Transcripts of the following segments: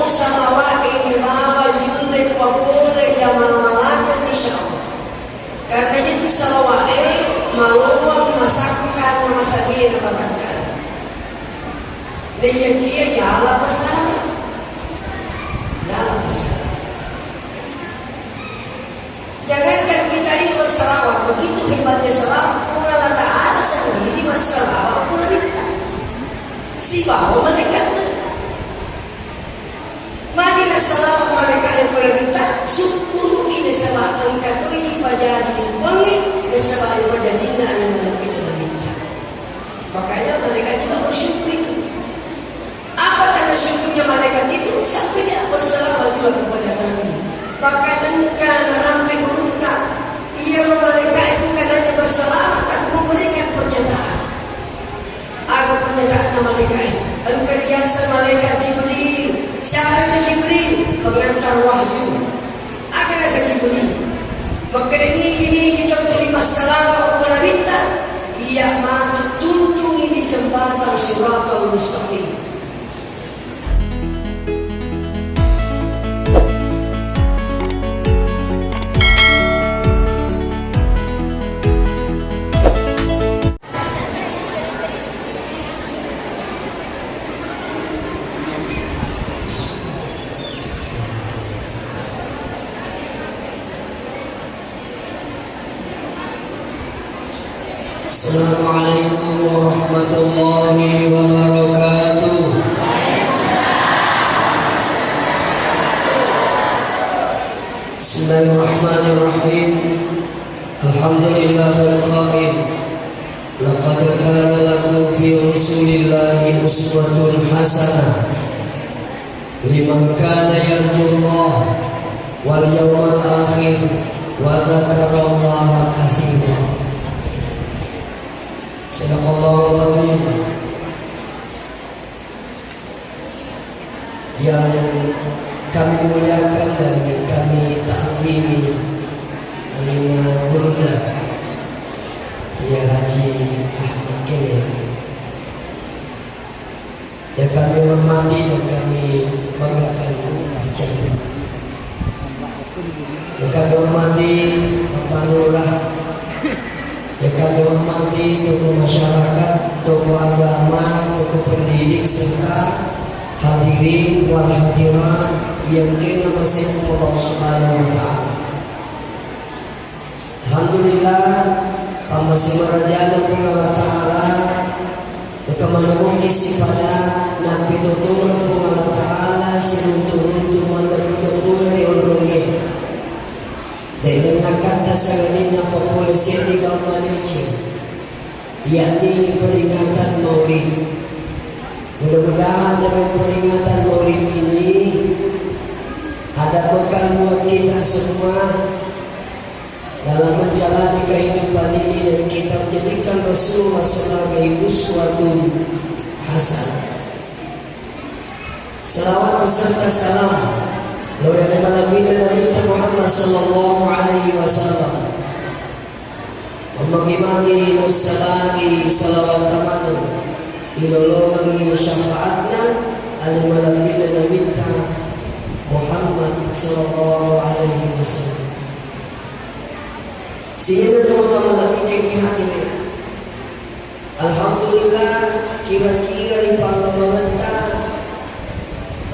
samawati bawah yunde papure yang malaikat insyaallah. Karena itu salawat maluang masakkan masakin barakan. Dia kia ya pasal. Ya pasal. Jangankan kita ini bersalawat, begitu hebatnya salawat pun Allah Ta'ala sendiri masalawat pun kita. Si bawa mereka. Madinah salawat mereka yang pun kita syukur ini sama angkat jadi wangi sama wajahnya yang menjadi kita. Makanya mereka juga bersyukur itu. Apa tanda syukurnya malaikat itu? Sampai dia bersalawat juga kepada kami. Maka engkau rampai urutkan. Ia malaikat itu bukan hanya bersalawat, tapi memberikan pernyataan. Agar pernyataan malaikat. Engkau biasa malaikat Jibril. Siapa itu Jibril? Pengantar wahyu. Akan rasa Jibril. Maka ini kita terima salam kepada kita. Ia mati tuntung ini jembatan Siratal Mustaqim. Assalamualaikum warahmatullahi wabarakatuh. Bismillahirrahmanirrahim. Alhamdulillahil qail. Laqad kana lakum fi rasulillahi uswatun hasanah liman kana yarjullaha wal yawmal akhir wa dzakarallaha katsiran. Sadaqallahul azim. Yang kami muliakan dan kami ta'zimi Gurunda Kiai Haji Ahmad Kelir, yang kami hormati dan kami banggakan ucapan, yang kami hormati Bapak Lurah, yang kami hormati tokoh masyarakat, tokoh agama, tokoh pendidik serta hadirin wal hadirat yang kena masih Allah Subhanahu wa taala. Alhamdulillah pamasih merajana pun Allah taala kemana kisi pada nabi tutur pun Allah taala siruntu-runtu mandap-mandap dari orangnya. Dengan kata sangatnya populasi di Malaysia, yakni peringatan Maulid. Mudah-mudahan dengan peringatan Maulid ini ada bekal buat kita semua dalam menjalani kehidupan ini dan kita menjadikan Rasulullah sebagai uswatun hasanah. Selawat beserta salam kepada Nabi kita Muhammad sallallahu alaihi wasallam. Membagi-bagi wassalami salawat tamanu ilolongi syafaatna alimalam Nabi kita Muhammad sallallahu alaihi wasallam. Sehingga teman-teman lagi yang hadirin, alhamdulillah kira-kira di Palembang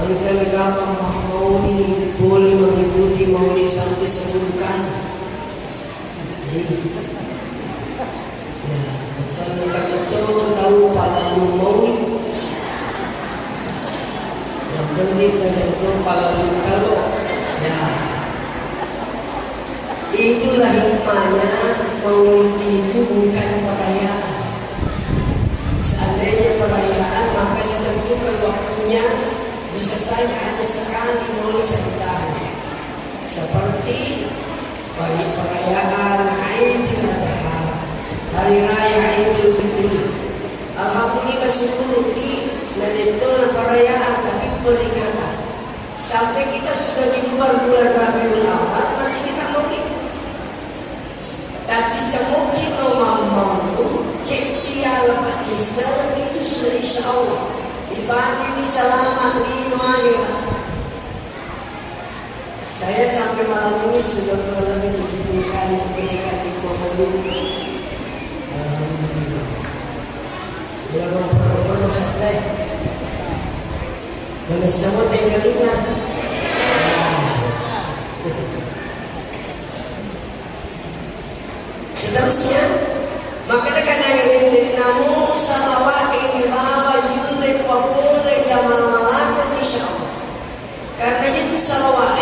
angka negara Maulid boleh mengikuti Maulid sampai 10 kali. Ya, betul kami tahu Palalu Maulid. Yang penting itu Palalu kalau ya. Itulah hikmahnya Maulid itu bukan perayaan. Seandainya perayaan maka ditentukan waktunya bisa saja hanya sekali Maulid setahun. Seperti perayaan Aidil Adha, Hari Raya Idul Fitri. Alhamdulillah syukur di nadetona perayaan tapi peringatan. Sampai kita sudah di luar bulan Rabiul Awal masih kita Maulid. Tapi mungkin mampu cek dia lepas kisah itu sudah insya Allah dipakai di selama 5 hari. Saya sampai malam ini sudah kurang lebih 70 kali mengikat di mobil. Alhamdulillah. Bila memperoleh sampai mana semua tinggalnya. Seterusnya, maka kadang ini namu salawa ini bawa yunde papure yang malalakan insyaallah. Karena itu salawa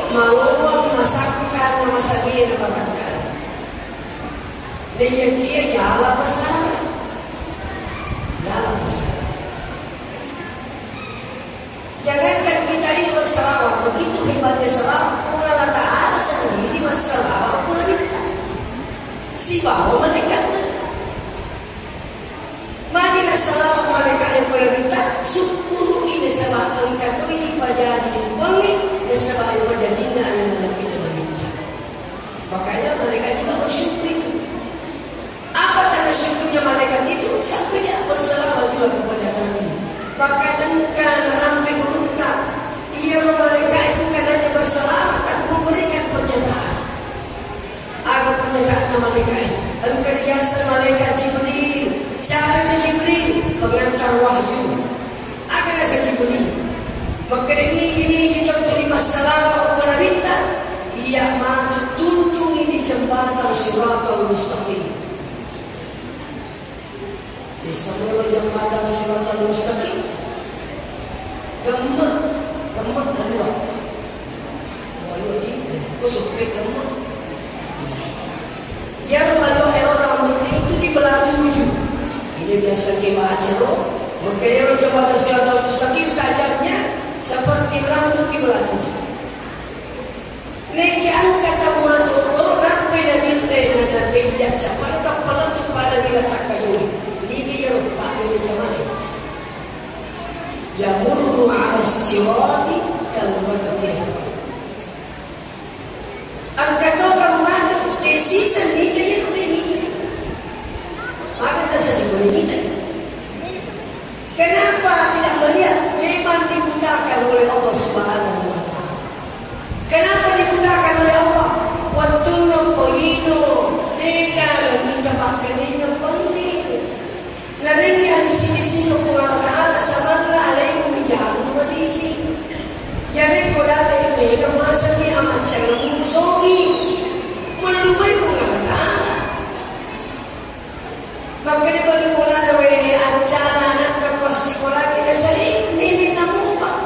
mawawang masakkan na masabihin na barangkan. Nayakiya yala pasara. Yala pasara. Jangankan kita ini bersalawat, begitu hebatnya salawat, pura Allah Ta'ala sendiri masalawat pura kita. Si bawa mereka. Magi na salawat mereka yang pura kita, syukuru ini sama angkatui pajadi wangi, nasabay pajajin na alam na pinamalinta. Makanya mereka juga bersyukur itu. Apa tanda syukurnya malaikat itu? Sampai dia bersalawat juga kepada kami. Maka engkau sampai beruntak. Ia malaikat bukan hanya bersalawat, tapi memberikan pernyataan. Agar pernyataan malaikat. Engkau biasa malaikat Jibril. Siapa itu Jibril? Pengantar wahyu. Agar rasa Jibril. Maka ini kita terima salam kepada kita. Ia maju tuntung ini jembatan Siratal Mustaqim. Di semua jembatan Siratal Mustaqim. Gemak alua. Alua ini, kusupik gemak. Yang alua orang itu di belah 7. Ini biasa kita baca loh. Maka dia jembatan Siratal Mustaqim tajamnya seperti rambut di belah 7. Neki angkat rumah turun ramai dan bilai dan bejat sama tak peletup pada bila tak kajui. Ini ya rupak dari jamani. Ya murru ala siwati kalbagatil. Angkat rumah tu desi sendiri je boleh ni. Mana tak sedih boleh ni. Kenapa tidak melihat? Memang dibutakan oleh Allah Subhanahu wa Ta'ala. Kenapa dibutakan oleh Allah? Wattunno kolino negara kita pakainya pandai. Narengi di sini Allah Ta'ala saballa alaikum bijamu wadisi. Jadi kodala ini masa ni amat jangan musuhi. Melumai Allah Ta'ala. Maka dia balik bola dawe acara anak terpasti bola kita sering ini namu pak.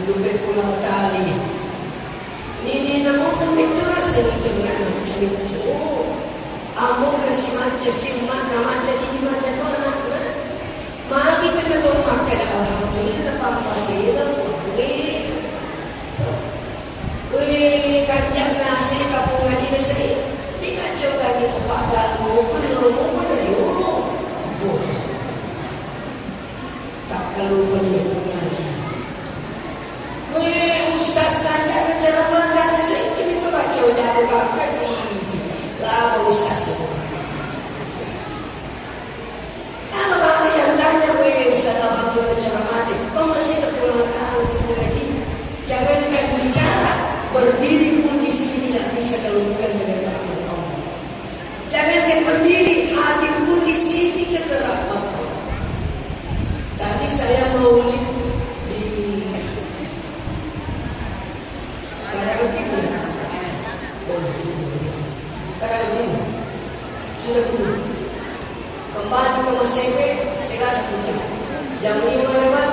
Lalu bola tali. Ini namu itu rasa itu dengan itu. Amor kasih macam simat nama jadi macam tu anak. Mari kita tentu makan alhamdulillah pampasira boleh. Wih kancang nasi kapung ngaji nasi. Dikacaukan di kepada rumah dari rumah boleh tak kalau dia mengaji. Ustaz tanya cara mengajar saya ini tu kacau jauh kakak ni lama ustaz semua. Kalau ada yang tanya ustaz alhamdulillah cara mati kau masih tak pulang tahu untuk mengaji. Jangankan bicara berdiri pun di sini tidak bisa kalau bukan dengan rahmat. Jangankan berdiri, hadir pun di sini kena rahmat. Tadi saya maulid di Karangan Timur. Karangan Timur. Sudah dulu. Kembali ke Masebe sekitar 1 jam. Jam 5 lewat,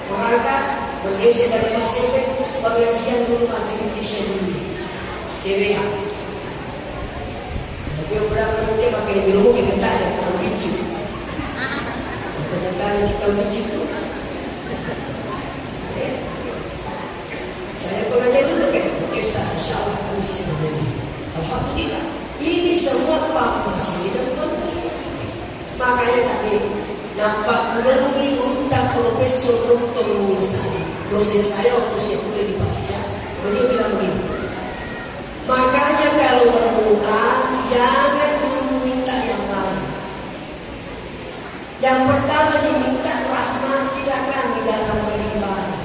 berangkat, bergeser dari Masebe, pengajian dulu maghrib di Syria. Beberapa menit pakai ilmu kita tak ada tahu lucu. Kenyataan kita lucu tu. Saya pengajar dulu kan, Ustaz insyaAllah kami siapa. Alhamdulillah. Ini semua Pak masih hidup lagi. Makanya tadi nampak bulan unta Profesor Dr. Muinsani, dosen saya waktu saya kuliah di Pasca. Beliau bilang begini. Makanya kalau berdoa jangan dulu minta yang lain. Yang pertama diminta rahmatilah kami dalam beribadah.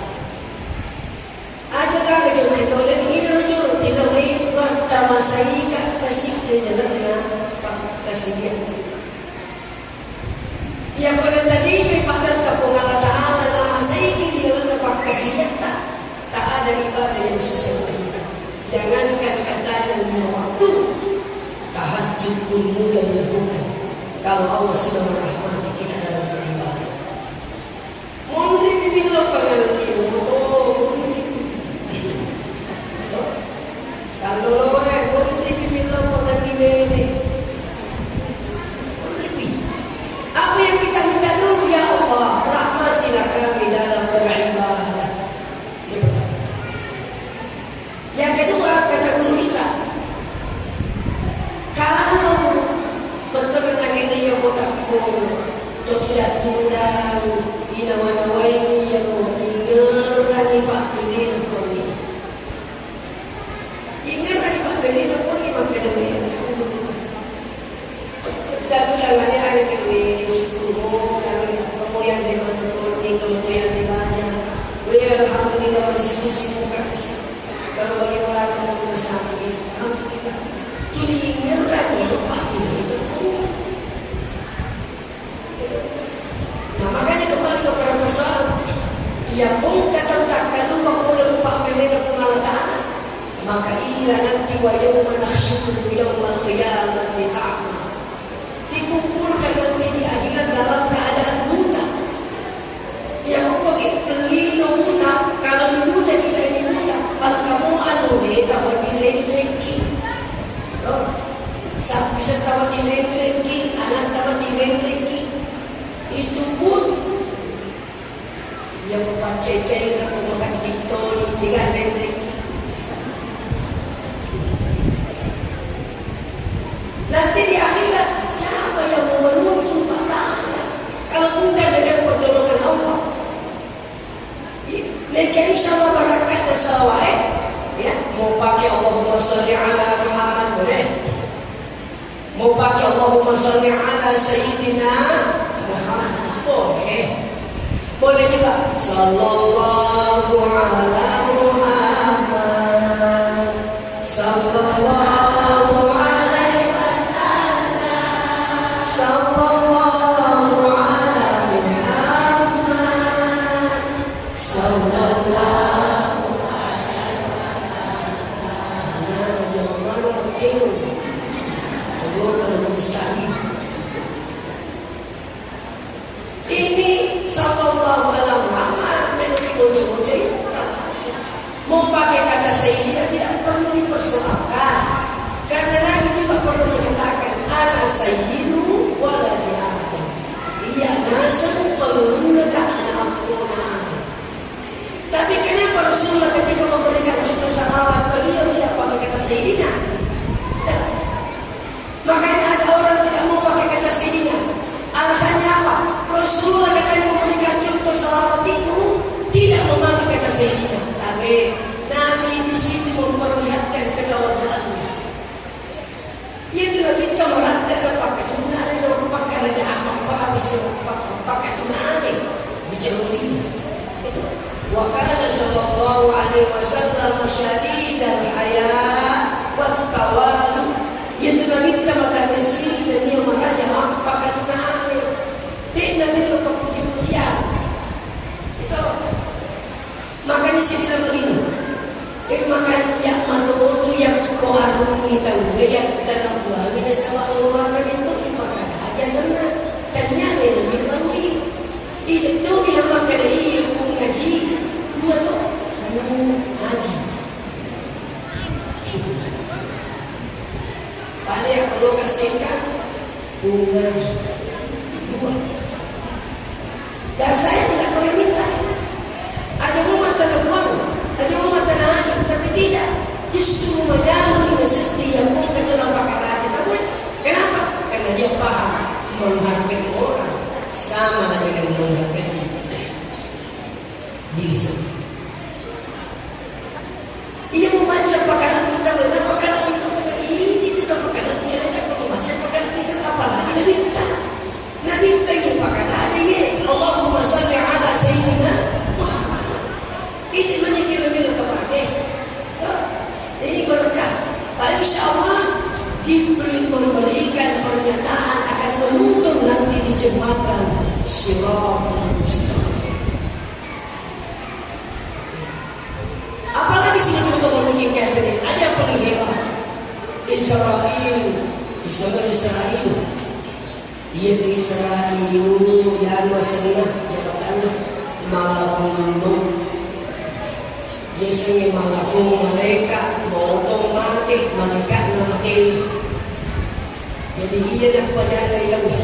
kada jo tino dan ino jo tino ni buat tamasai kan kasih di dalam na kasih ya kalau tadi ni pada tapungan taala nama saya di dalam na kasih tak ada ibadah yang sesungguhnya. Jangankan katanya 5 waktu, tahajud pun mudah dilakukan kalau Allah sudah merahmati kita dalam beribadah. Mungkin bila pengalih, kalau mungkin bila pengalih, apa yang kita minta dulu ya Allah, rahmatilah kami dalam beribadah. Yang kedua kata guru kita, kalau betul nanti yang botakku, tu tidak turang, inawan-awan ini yang ingerani Pak Bini pun ini, ingerani Pak Bini pun ini makan demi, tidak turang ada kedua suku kami, kemudian lima turun, kemudian lima jam, alhamdulillah diskusi buka kesini. Baru bagi orang tua rumah sakit, alhamdulillah. Jadi ingatkan yang Pak Bini berpulang. Nah makanya kembali kepada persoalan, ia pun kata kalau maupun Pak Bini berpulang tanah, maka inilah nanti wa yawma nahsyuru yawmal qiyamati a'ma. Dikumpulkan nanti di akhirat dalam keadaan buta. Yang pakai pelino buta, kalau di buta kita ini buta. Kamu tahu diremeki, sapi tahu diremeki, anak tahu diremeki, itu pun yang pancai aku makan ditoli dengan remeki. Nanti di akhirat siapa yang mau menuntut patahnya? Kalau bukan dengan pertolongan Allah, mereka insya Allah barakat salawat. Ya, mau pakai Allahumma sholli ala Muhammad boleh. Mau pakai Allahumma sholli ala Sayyidina Muhammad boleh. Boleh juga sallallahu ala Muhammad sallallahu alaihi wasallam sallallahu ala Muhammad sallallahu ini sallallahu alaihi wasallam memiliki bocah-bocah itu kita baca. Mau pakai kata sayyidina tidak perlu dipersoalkan, karena Nabi juga perlu menyatakan ana sayyidu waladi Adam. Ia nasab penurun ke anak ampunan. Tapi kenapa Rasulullah ketika memberikan contoh salawat beliau tidak pakai kata sayyidina? Makanya ada orang tidak mau pakai kata sayyidina. Alasannya apa? Rasulullah katanya memberikan contoh salawat itu tidak memakai kata sayyidina. Tapi Nabi di situ memperlihatkan ketawaduannya. Ia tidak minta meranda dan pakai tunani dan pakai raja amak, pakai tunani bicara ini. Itu. Wa kana sallallahu alaihi wasallam syadidal haya wat tawadu. Ia tidak minta mata bersih dan dia meraja amak pakai tunani. Dia Nabi kepuji-pujian. Itu. Makanya saya bilang begini. Makanya yang manutu yang kau arungi tahu yang dalam buah ini sama orang itu ibarat aja sana. Ternyata ini baru ini tuh yang makan ini pun ngaji dua tuh ngaji. Pada yang kalau kasihkan pun ngaji dua. Dan saya tidak pernah minta. Ada mau mata uang, ada mau mata ngaji, tapi tidak. Justru menyamangi seperti yang pun kata nampak arah kita pun. Kenapa? Karena dia paham menghargai orang sama dengan menghargai diri sendiri. Ia membaca pakanan kita, benar pakanan itu benar ini tidak pakanan dia ada takut membaca pakanan itu apalagi Nabi minta. Nabi minta yang pakanan aja ya. Allahumma sholli ala Sayyidina Muhammad. Itu mana kira-kira terpakai. jembatan Shiratal Mustaqim. Apalagi sini teman-teman bikin kayak tadi, ada yang paling hebat. Israel, yaitu Israel yang masalah jabatannya malakul maut. Biasanya malakul malaikat mau mati, malaikat mati. Jadi ia nak pajak dari kami.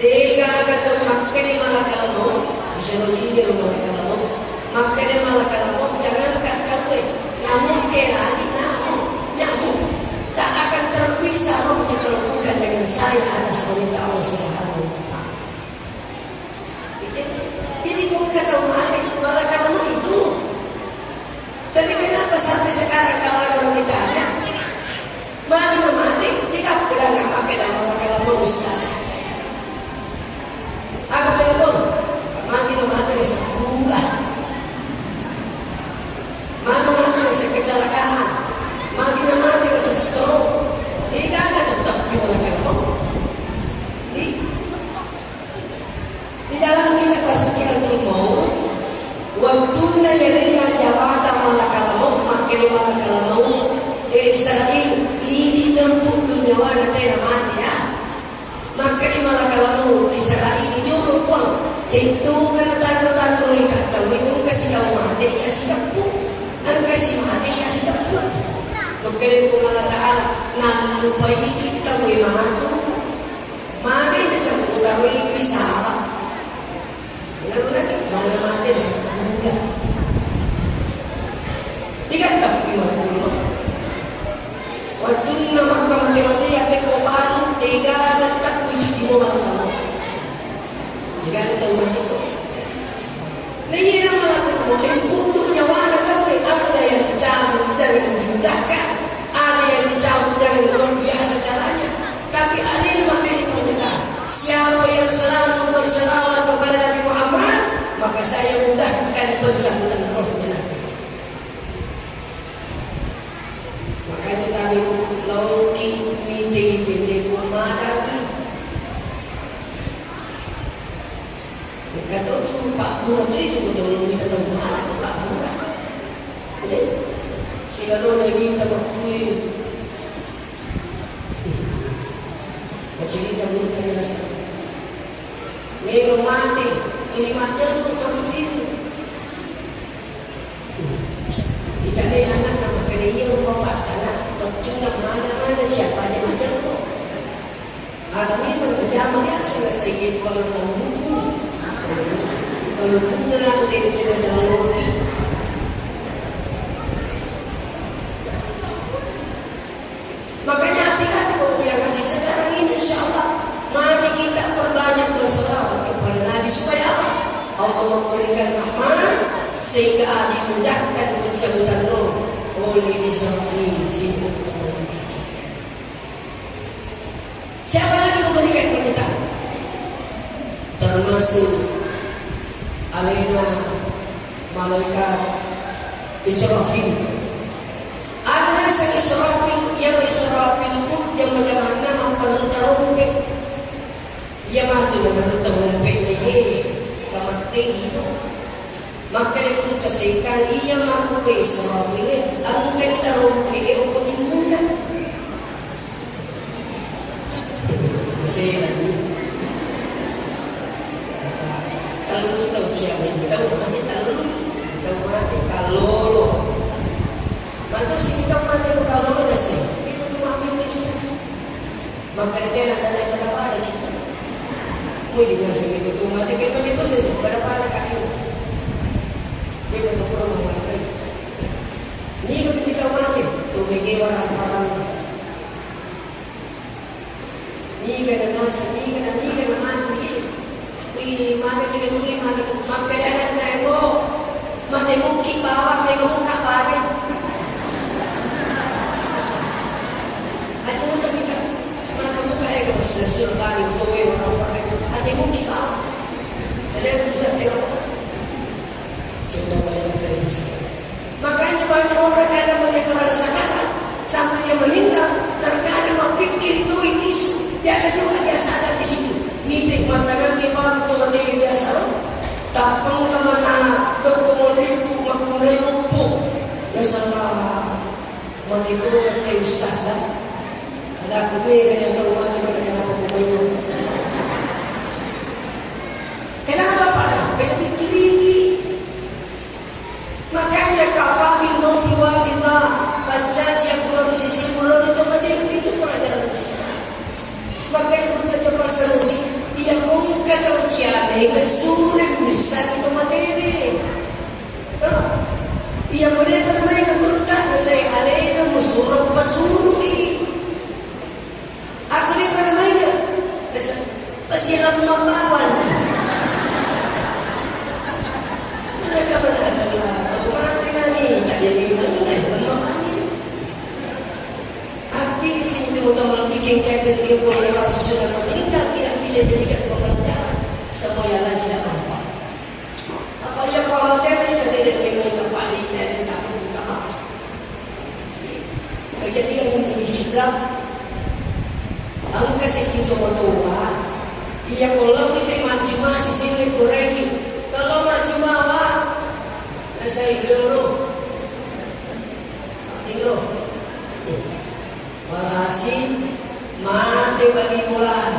Tiga kata makan di malakul maut, bisa berdiri di malakul maut. Makan di malakul maut jangan kata namun lagi namun tak akan terpisah rohnya kalau bukan dengan saya atas perintah Allah Subhanahu wa Ta'ala. Jadi kau kata malaikat maut itu. Tapi kenapa sampai sekarang kalau ada orang ditanya mana mati dia pernah nggak pakai malaikat maut Ustaz? Aku bilang pun kemarin mati di sebulan. Mana mati bisa kecelakaan, makin mati bisa stroke. Tidak ada tetap di malaikat maut. Di dalam kita Tazkiratul Maut, waktu yang jabatan malaikat maut, makin malaikat maut. Israel ini nempuh dunia wana tena mati ya. Makin malaikat maut Israel ini juru puang. Itu karena tanda-tanda ikat tahu itu kasih tahu mati ya sudah pun. Ang kasih mati ya sudah pun. Magkalim ko Allah Ta'ala na lupahi kita mo'y mato. Magay na sa puta mo'y pisaba. Alam mo lagi, mana mati na sa bulan. Di ka tapos yung magulo. Waktu naman ka mati-mati ate ko paano, di ka nagtapos di mo makakamo. Di ka nagtapos ko. Nahihirang malakot mo, yung puto niya wala tawin. Ada yang dicabut dengan dimudahkan, ada yang dicabut dengan luar biasa caranya. Tapi ada yang memberi perintah. Siapa yang selalu berselawat kepada Nabi Muhammad, maka saya mudahkan pencabutan rohnya nanti. Makanya tadi lauki miti kumadawi. Kata itu Pak Burak itu betul-betul minta tahu mana Pak Burak. Sila lo lagi tamakui. Bercerita berita biasa. Melo mati, ini mati pun mati. Kita ni anak nama kerja bapak tanah, betul nak mana siapa dia mati pun. Ada memang berjamaah dia sudah sedikit pengalaman hukum. Kalau benar aku tidak jalan lagi. Makanya hati-hati bahwa yang hadis sekarang ini insya Allah mari kita perbanyak berselawat kepada Nabi supaya apa? Allah memberikan rahmat sehingga dimudahkan pencabutan roh oleh Israel sehingga kita memiliki. Siapa lagi memberikan permintaan? Termasuk alaina malaikat Israfil. Ada sang Israfil yang Israfil pun jama-jama nama penumpang. Ia maju dengan terumpet ni, kamati itu. Maka dia pun tersekan ia mahu ke Israfil ni, angkat terumpet aku timunan. Masih lagi. Kalau kita usia kita mati terlalu, kita mati kalau maka si kita mati kalau ada sih, kita tu ambil Yesus. Maka dia nak dalam pada kita. Mui dengan si kita tu mati kita itu sih pada kayu. Dia betul kurang mati. Ni kalau kita mati, tu bagi orang. Ni kena nasi, ni kena mati. Maka kita muli maka dia ada nebo mati mungkin bawah mereka muka pada ada muka kita maka muka ego sudah sudah itu orang ada mungkin bawah jadi bisa terus coba bayangkan makanya banyak orang kadang melihat orang sakit sampai dia meninggal terkadang berpikir itu Biasa juga biasa ada di situ. Nitik mata kami baru tu mati biasa loh. Tak pengkaman anak dokumen itu makunai lupu. Biasalah mati tu mati ustaz dah. Ada kumai kan yang tahu mati pada kenapa kumai itu. Kenapa pada? Kita pikir ini. Makanya kafir noti wahillah pancaci yang pulau di sisi pulau itu mati itu pelajaran Islam. Makanya kita jumpa solusi. Dia kongkat atau ciame bersulit misal itu materi. Dia boleh namanya berutang saya alena musuh pasului. Aku ni namanya pasilam mabawan. Mereka berkatalah tak mati nani tak jadi mana mabawan. Arti di sini teman-teman bikin kata dia orang sudah meninggal tidak bisa jadikan pembelajaran. Semua yang lain tidak mampu. Apa yang kau materi kita tidak memang kembali dan tak minta maaf. Kejadian ini di Islam angka segitu matua. Ia kalau kita masih sini kurang. Kalau maju bawa, saya dulu. Tinggal. Walhasil mati bagi bulan.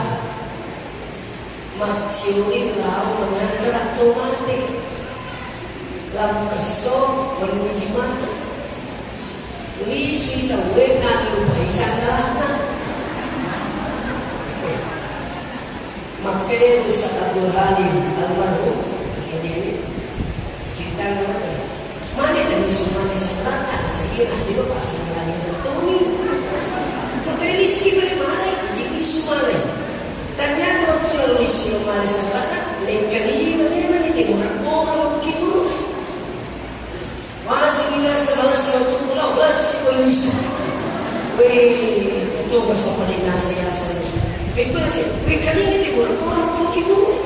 Maksiuin lau mengantar atau mati. Lalu kesok menuju mana? Lisi tawenan lupa isan dalam. Makanya Ustaz Abdul Halim almarhum jadi cerita ngerti. Mana tadi semua di sana saya juga pasti ngalamin bertuni. Makanya Lisi boleh mana? Jadi semua lain. Ternyata waktu lalu Lisi yang mana sana lain kali mana tengok orang mungkin dulu. Masih bila sebalas waktu pulau belas Lisi. Weh, itu bersama dengan saya. Kali ini dibuat orang pun kibur.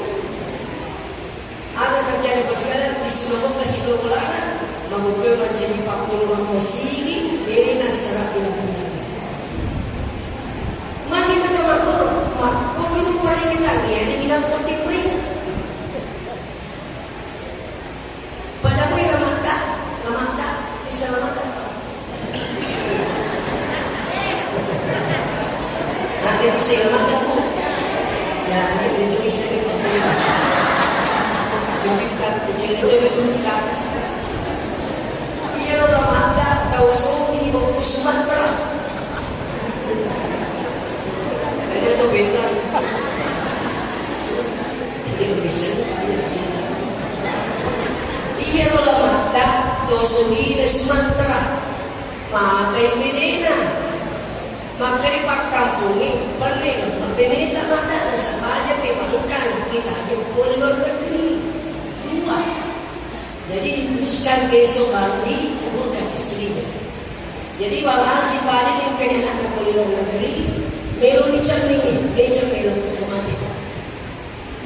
Ada terjadi pasangan di semua kasih kelolaan, mabuke menjadi pakul orang masih dari nasara bilang-bilang. Mari kita makmur, makmur itu paling kita ini bilang penting mereka. Padamu yang lamang tak, diselamatkan. Ada di selamatkan pun. Ya, itu bisa diperlukan. Bicara berhutang. Ia lamanda tahu soni mau Sumatera. Ada tu benar. Jadi bisa ia lamanda tahu soni Sumatera. Mata Medina. Maka di pak kampung ini paling pemerintah mana sama aja memangkan kita aja boleh luar negeri dua. Jadi diputuskan besok baru dikuburkan istrinya. Jadi walhasil paling yang kena anak boleh luar negeri melu dicermingi, beca melu otomatis.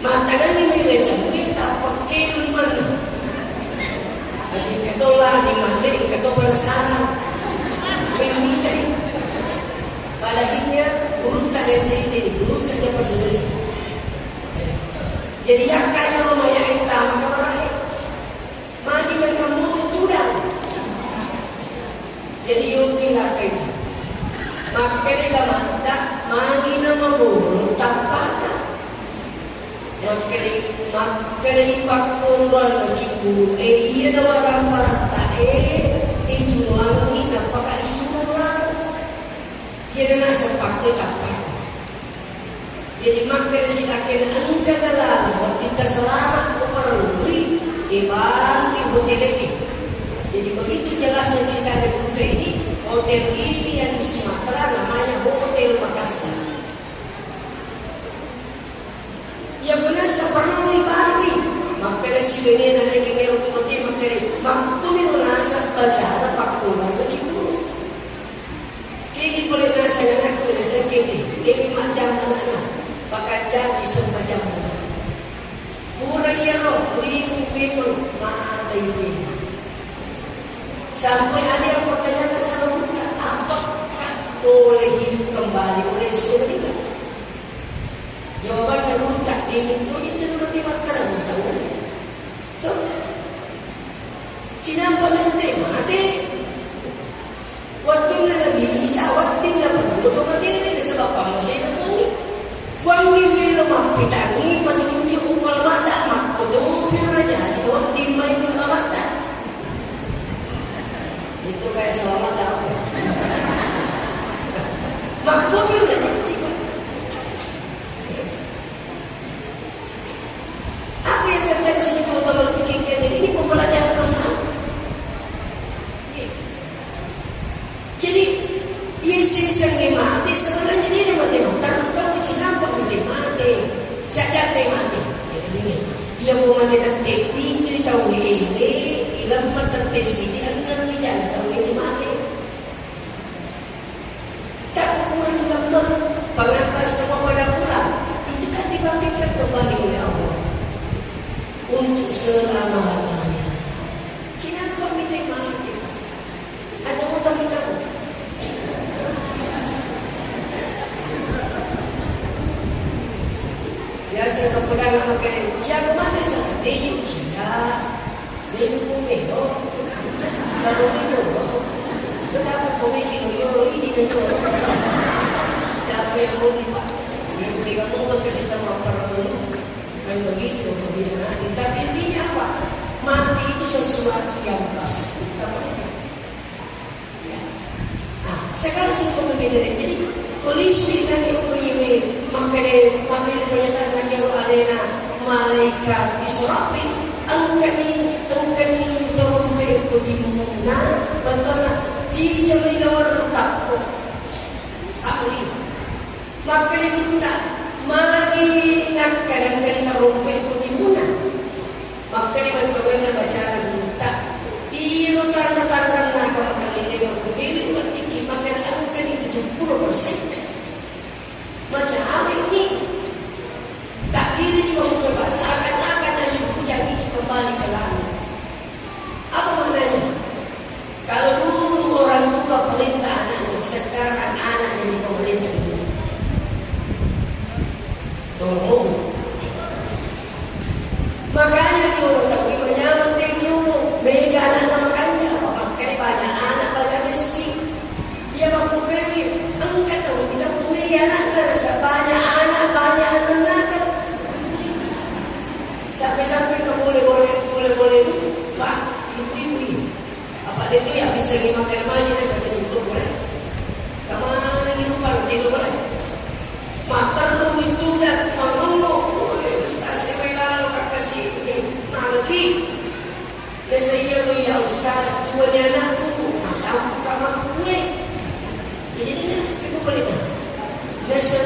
Mata kami melu cermin tak pakai di mana. Jadi katolah di mana, katolah pada sarang memilih. Pada akhirnya beruntung yang cerita ini, beruntung yang bersih. Jadi yang kaya rumah yang hitam maka meraih. Magi dan kamu itu tudang. Jadi yuk tinggal kaya. Maka dia lamanda magi nama bulu tanpa. Maka dia pakun bagi bulu. Iya ada orang parata. Dijual ini apakah isu lalu? Ia dengan sepaknya kapal. Jadi mampir silakan angka dalam buat kita selamat keperluan ibarat di hotel ini. Jadi begitu jelasnya cerita di hotel ini. Hotel ini yang di Sumatera namanya Hotel Makassar. Yang benar seperti baru. Mampir si bini dan lagi merah otomatis mampir. Mampir nasa baca pakulan lagi dulu. Kini boleh nasa anak aku nasa kini. Ini macam anak-anak. Pakai jadi semacam mana. Pura iya loh. Limu memang mata ini. Sampai ada yang bertanya sama kita. Apakah boleh hidup kembali oleh suaminya? dingin itu naman timaktaran ng taon. Ito, sinampan na natin, mati. Waktu nga nag-iisa, waktu na pagluto natin, nasa papamasay na pangit. Wangi nyo mapitangi, patunji upal mata, magpudupir na dyan, waktu may mga mata. Ito kaya salamat ako. Magpudupir na dyan, di ba? Apa yang terjadi sini teman-teman pikirkan ini pembelajaran bersama. Jadi Yesus yang mati sebenarnya dia mati tahu sinampak dia mati saja dia mati dia mau mati tapi itu tahu ini ilam mata tesi dia nang jalan tahu itu mati tak pun ilam pengantar semua pada pulang itu kan dibangkitkan kembali oleh Allah untuk selama-lamanya. Sinampak dia mati ada mau tahu biasa kepedangan makan siapa mana sah dia usia dia kumeno kalau itu kenapa komiki yo ini itu tapi yang mau dipak ini kamu mau kasih tahu perlu kan begitu kemudian tapi intinya apa mati itu sesuatu yang pasti kita boleh ya sekarang sih begitu jadi polisi dan ini makanya pamil pernyataan menyeru alena malaikat Israfil angkani terumpe kutimuna batana jijali lawar takko amli makanya minta magi angkani terumpe kutimuna makanya bantuan baca minta iyo tanda-tanda nak makanya ini mendiki makanya angkani 70%. Macam hari ini takdir ini membuka seakan-akan hanya hujan itu kembali ke langit. Apa maknanya? Kalau dulu orang tua perintah anaknya, sekarang anak jadi pemerintah itu. Tolong. Makanya orang tahu menyambut dulu, mega anak makanya, makanya banyak anak banyak rezeki. Dia mampu kami, engkau tahu kita punya anak. Banyak anak kan sampai-sampai ke boleh pak ibu apa dia tu yang bisa makan maju dia tak tidur boleh kemana di rumah tidur boleh mak perlu itu dan menunggu ustaz yang lalu kasih lagi saya ya ustaz dua anakku tahu kamar gue jadi ini boleh dah nasa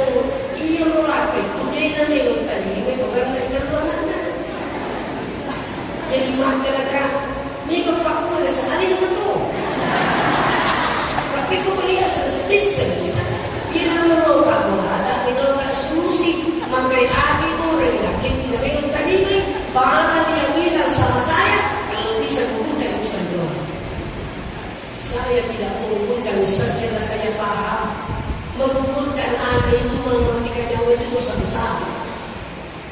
iya lelaki itu dia nengok tadi mereka karena terluangan jadi masyarakat ni kepak pun ada sekali nama tu tapi kau melihat sedih ia nengok kamu tapi nengok solusi makanya abi tu orang lelaki tidak nengok tadi ni bahkan dia bilang sama saya kalau bisa menguntang kita doa saya tidak menguntang ustaz karena saya paham mengukurkan anak itu mematikan nyawa itu dosa besar.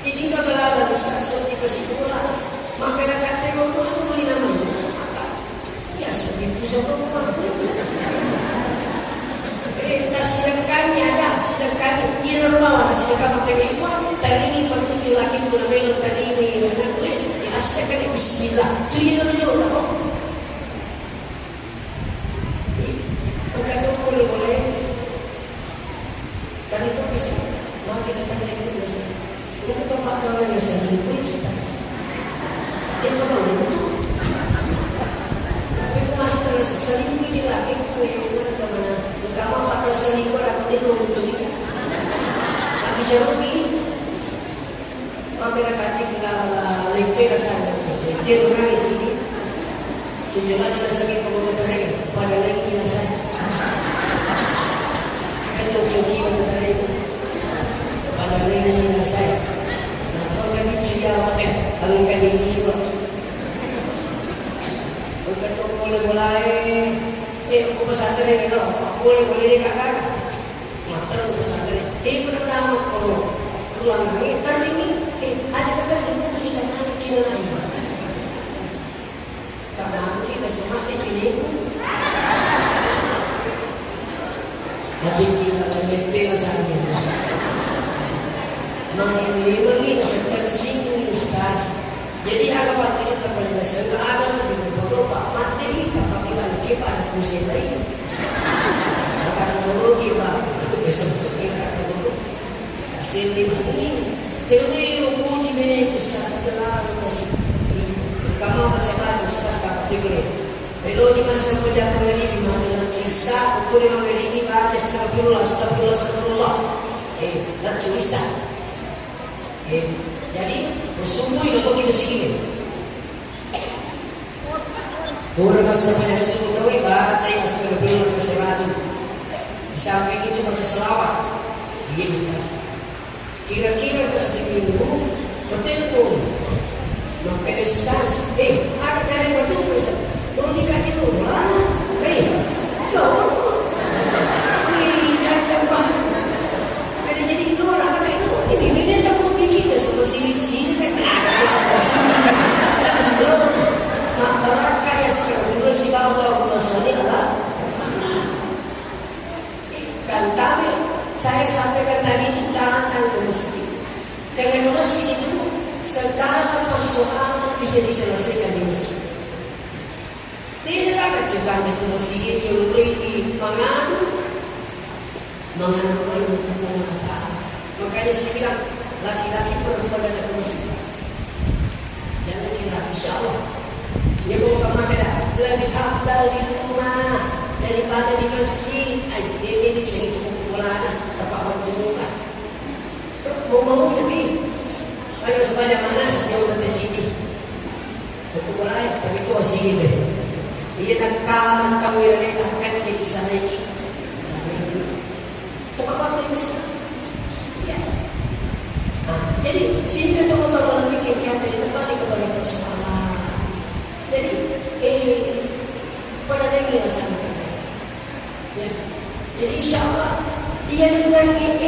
Jadi kalau dalam diskursus dikasih pulang, maka nak kata mau apa boleh namanya apa? Ya sebegitu sama mampu. Sedangkannya ada, sedangkan ia normal, sedangkan makan ibu, tadi ini pergi laki tu namanya tadi ini anak gue, ya sedangkan Bismillah, tu ia namanya orang. Angkat tu boleh. Dan itu bisa, mau kita tanya itu biasa. Untuk tempat orang yang selingkuh, dia pada untuk. Tapi itu masih terus selingkuh di laki kue, teman-teman. Kamu apa selingkuh aku dia untuk dia. Tapi jauh ini, maka kata kita lekter sana, lekter orang di sini. Tujuan adalah sebagai pengutuk mereka pada lagi biasa. Jogi bertarik pada lainnya saya. Nampak kami ceria makan, angkat ini buat. Begitu mulai, aku pesantren itu, boleh ni kakak. Mata aku pesantren. Pertama kalau keluar kami terlingin, na lain. Karena kita semakin piniku. Hati kita tergente masanya. Mangi na sa tersinggung istas. Jadi agak waktu itu terpilih dasar agak dengan pokok mati kapag iman kita ada kusin lain. Maka kalau kita itu besok kita kalau hasil di mana kalau dia puji bini istas adalah masih kamu macam-macam istas kapag dibeli. Kalau di masa penjaga ini di mana kisah ukur yang ini baca astagfirullah. Nak cuisa. Jadi bersungguh itu kita sikit. Pura masa pada suruh tahu baca astagfirullah ke-100. Di samping itu baca selawat. Iya Ustaz. Kira-kira ke 1 minggu bertelpon. Maka Ustaz, ada cara yang betul Ustaz. Belum dikaji dulu mana? Sini kan ada mereka yang sekarang si Allah Rasulullah dan tapi saya sampaikan tadi itu datang ke masjid karena ke masjid itu segala persoalan bisa diselesaikan di masjid. Tidak ada juga itu masjid yang lebih mengadu hukum Allah. Makanya saya bilang laki-laki perempuan datang ke masjid. Jangan kira insya Allah. Dia mau kemana lebih afdal di rumah daripada di masjid. Ini sering cukup kumpulan dapat waktu muka. Mau tapi pada sepanjang mana sejauh dari sini. Kumpulan tapi itu masih ini. Ia nak kamu yang letakkan di sana lagi. Tempat waktu masjid. Jadi sehingga teman-teman bikin kita kembali kepada persoalan. Jadi pada lagi rasa macam ya. Jadi insya Allah dia menangi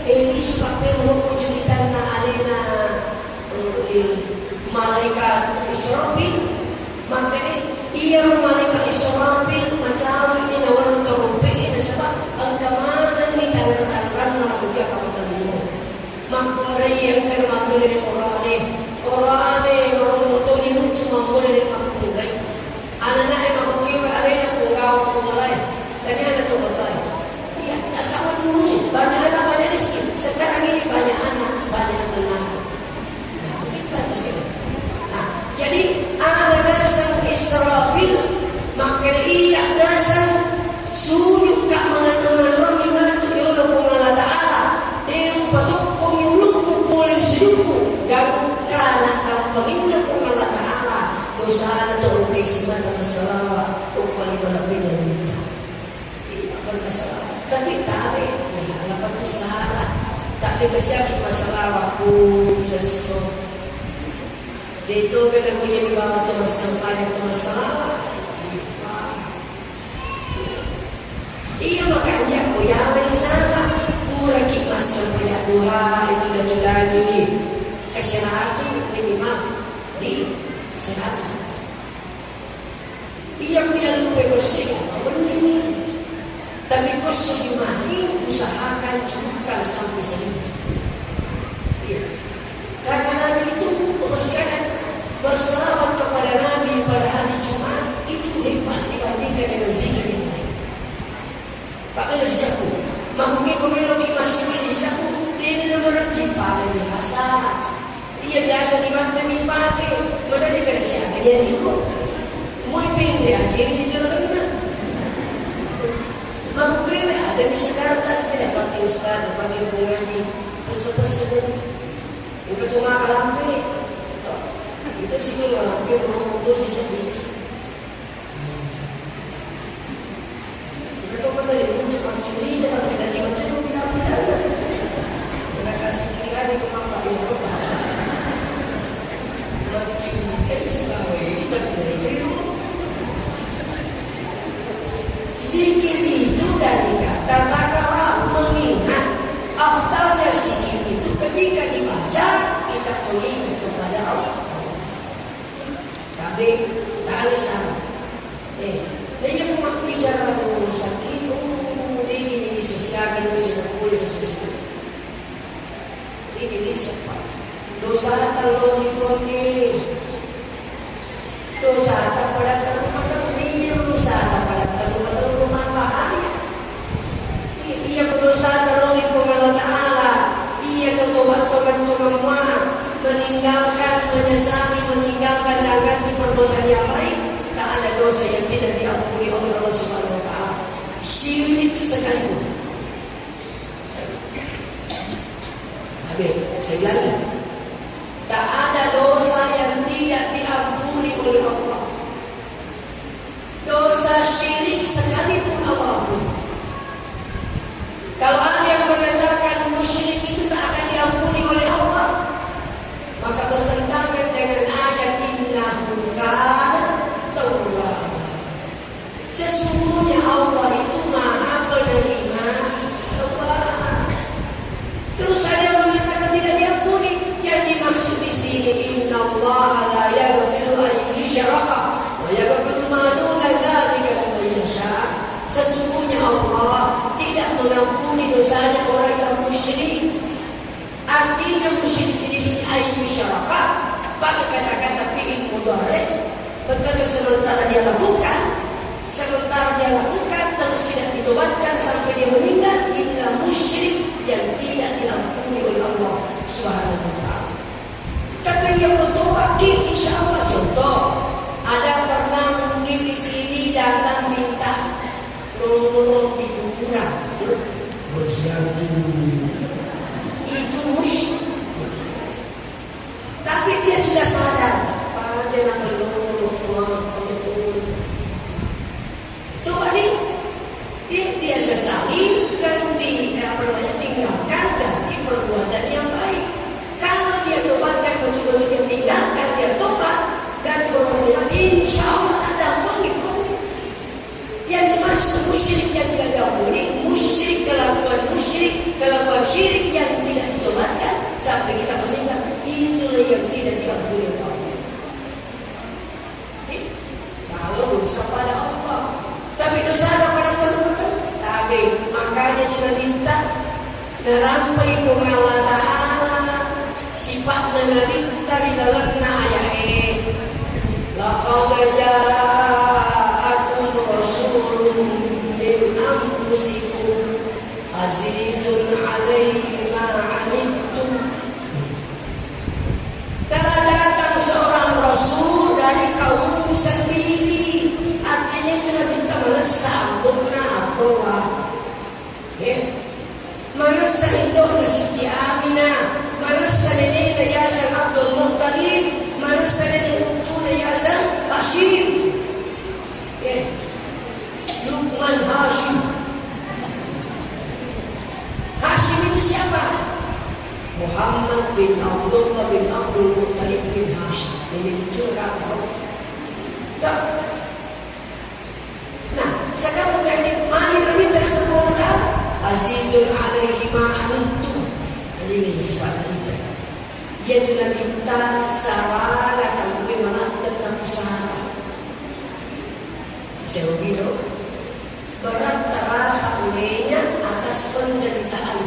ini sebabnya mengujudikan alena malaikat Israfil. Makanya ia malaikat Israfil macam ini nawaran terumpin sebab angkamanan ni tanda-tanda nama buka kamu terlihat. Makmum yang kan makmum dari orang motor ni cuma makmum dari makmum rai. Anak-anak yang makmum kira ada yang penggawa kumulai. Tadi ada tu betul. Iya, tak sama dulu. Banyak anak banyak rezeki. Sekarang ini banyak anak banyak anak. Nah, begitu kan sekarang. Nah, jadi anak dasar Israfil maka ia dasar sujud kak mengatakan gimana tu yang Allah Allah Taala. Dia betul hidupku dan karena apabila Allah Ta'ala dosa atau kesimatan masalah upah lebih dari itu ini apa masalah tapi tak ada apa tu salah tak dikasih masalah aku sesuatu itu kena punya bawa tu masalah iya makanya aku yang salah lagi masa banyak duha itu dan juga ini kesehatan minimal di kesehatan. Iya punya lupa kesehatan ini, tapi kesehatan ini usahakan cukupkan sampai sini. Iya, karena Nabi itu memastikan berselawat kepada Nabi pada hari Jumat itu hebat dibandingkan dengan zikir yang lain. Pakai nasi sapu. Mungkin komunikasi masih bisa ini nomor pada biasa. Ia biasa dibantu pakai. Macam ni kerja siapa dia ni kok. Mau pindah aja ni dia nak kena. Mungkin ada sekarang tas tidak pakai ustaz, pakai pengaji, pesan-pesan. Untuk cuma kalampe. Itu sih kalau kalampe orang sisa bilis. Ketua dari untuk mencuri tetapi dari mana yang tidak ada. Terima kasih kira di kemampuan yang berubah. Mencuri kan sekali kita dari itu. Zikir itu dari kata takala mengingat. Afdalnya zikir itu ketika dibaca kita mengingat kepada Allah. Adik, tak ada salah. Dia mau bicara sakit, ini sesiakan, ini boleh sesuatu. Jadi ini siapa? Dosa kalau dibuangnya, dosa tak pada terumah terumah, dosa tak pada terumah bahaya. Ia berdosa kalau dibuang Allah Taala, ia tobat meninggalkan, menyesali, meninggalkan dan ganti perbuatan yang baik. Tak ada dosa yang tidak diampuni oleh Allah Subhanahu Wa Taala. Syirik sekalipun. Saya lagi, tak ada dosa yang tidak diampuni oleh Allah. Dosa syirik sekalipun Allah ampuni. Kalau ada yang mengatakan musyrik itu tak akan diampuni oleh Allah, maka bertentangan dengan ayat innahu kana tawwaba. Sesungguhnya Allah itu Maha penerima taubat. Terus ada mengatakan tidak diampuni. Yang dimaksud di sini innallaha la yaghfiru an yushraka wa yaghfiru ma duna dzalika liman yasha. Sesungguhnya Allah tidak mengampuni dosanya orang yang musyrik. Artinya musyrik di sini ayyusyraka, pakai kata-kata fi'il mudhari. Betul, sementara dia lakukan terus tidak ditobatkan sampai dia meninggal, illa musyrik yang tidak diampuni oleh Allah Subhanahu Wa Taala. Tapi yang bertobat, insya Allah. Contoh, ada pernah mungkin di sini datang minta nomor di kuburan, itu musyrik. Tapi dia sudah sadar, jangan bernomor itu tadi dia sesali, ganti tinggalkan, ganti perbuatan yang baik. Kalau dia tobatkan, betul-betul dia tinggalkan, dia tobat, ganti perbuatan yang baik, insya Allah ada mengampuni. Yang dimaksud musyrik yang tidak diampuni, kelakuan syirik yang tidak ditobatkan sampai kita meninggal, itulah yang tidak diampuni oleh Allah. Kalau dosa pada Allah, tapi dosa kepada tertentu, tapi makanya kita minta nerampai Allah Taala sifat menarikta di dalam ayat laqad ja'akum rasulun min anfusikum azizun 'alaihi ma 'anittum. Telah datang seorang rasul dari kaum sendiri. Artinya sudah minta sambungna Abdullah, manasa indona Siti Aminah, manasa nenek Yasan Abdul Muttalib, manasa nenek Utuna Yasan Hashim, Luqman Hashim. Hashim itu siapa? Muhammad bin Abdullah bin Abdul Muttalib bin Hashim. Ini itu kata. Nah, sekarang ini mari kami tersebut azizul 'alaihi ma 'anittum. Ini sifat kita. Ia juga minta sarana kami melantang dan usaha. Jauh itu berat terasa olehnya atas penderitaan.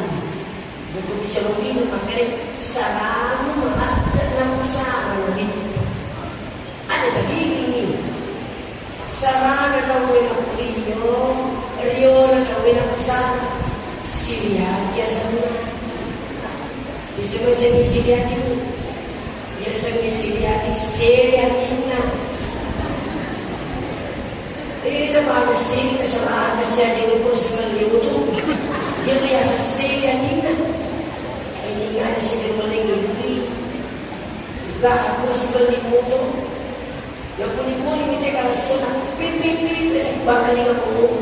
Untuk bicara ini makanya sarana melantang dan usaha begitu. Ada tadi ini. Sarana kawin ako Rio na kawin ako sana Syria dia sana di sini Syria itu dia sana Syria di Syria kita ada Syria sama ada Syria di luar sembilan YouTube dia biasa Syria kita ini nggak ada Syria maling lebih lah aku masih beli motor. Yang puni-puni kita kalau sunnah pipi besok bakal dengan umum.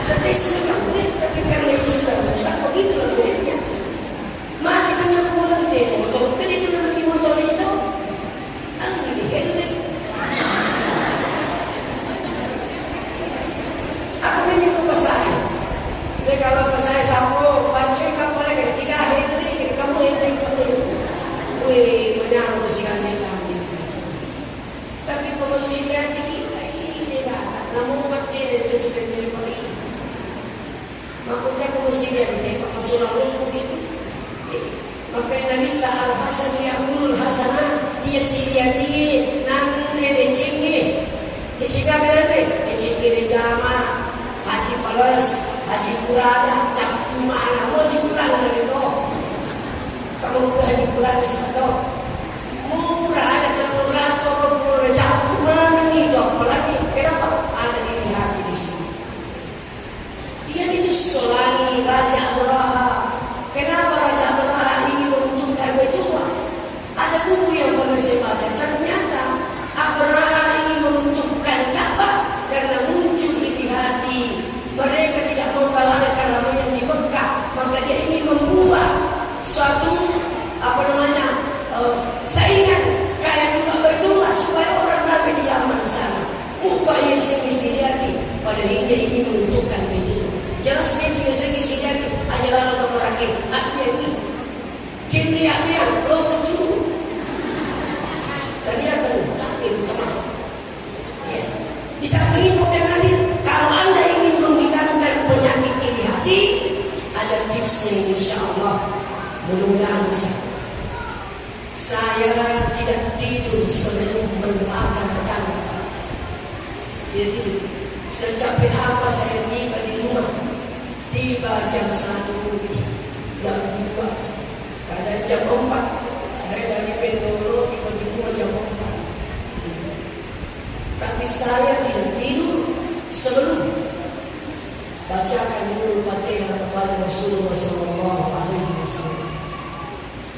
Tapi sudah duit, tapi karena ini sudah rusak, begitulah duitnya. Mana kita nak kembali di motor? Kan itu nak di motor itu, kan ini helmet. Aku menyebut pasal. Tapi kalau pasal sapu, pancing kapal lagi, tiga helmet, kamu helmet. Wih, menyambut si kandidat. Tapi al-hasan yaqulul hasanah iya siriati nan de cingi di sini de cingi de jama haji palas haji purana cap mana mau haji purana itu kamu ke haji purana siapa mau purana terlalu berat kalau cap mana nih jawab lagi kenapa ada diri hati di sini ia itu Solani Raja Abraha. Kenapa Raja Abraha ingin meruntuhkan Baitullah? Ada buku yang pernah saya baca. Ternyata Abraha ingin meruntuhkan Ka'bah karena muncul iri hati. Mereka tidak mau kalah karena yang di Mekah. Maka dia ingin membuat suatu saingan kayak juga Baitullah supaya orang ramai di Yaman di sana. Upaya sengisi hati. Padahal dia ingin meruntuhkan Baitullah. Jelas dia juga sengisi hati. Hanya lalu ke merakit. Apa ini? Kimriaknya lo kecuru. Tadi akan takdir teman. Ya. Di samping itu dan hadir. Kalau anda ingin menghilangkan penyakit iri hati, ada tipsnya insya Allah. Mudah-mudahan bisa. Saya tidak tidur sebelum mendoakan tetangga. Tidak tidur. Secapek apa saya tiba di rumah. Tiba jam 1, jam 2, kadang jam 4. Saya dari Pendolo tiba di rumah jam 4. Tapi saya tidak tidur sebelum bacakan dulu Fatihah kepada Rasulullah SAW.